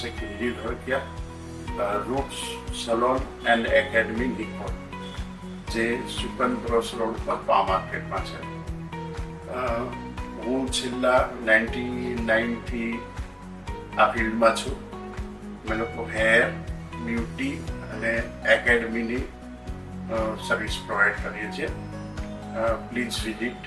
પાસે ખીંજી Dholakia roots salon and academy Nikol, જે સુકન ક્રોસ રોડ પર પા માર્કેટમાં છે. હું છેલ્લા 99થી આ ફિલ્ડમાં છું. અમે લોકો હેર, બ્યુટી અને એકેડમીની સર્વિસ પ્રોવાઈડ કરીએ છીએ. Please visit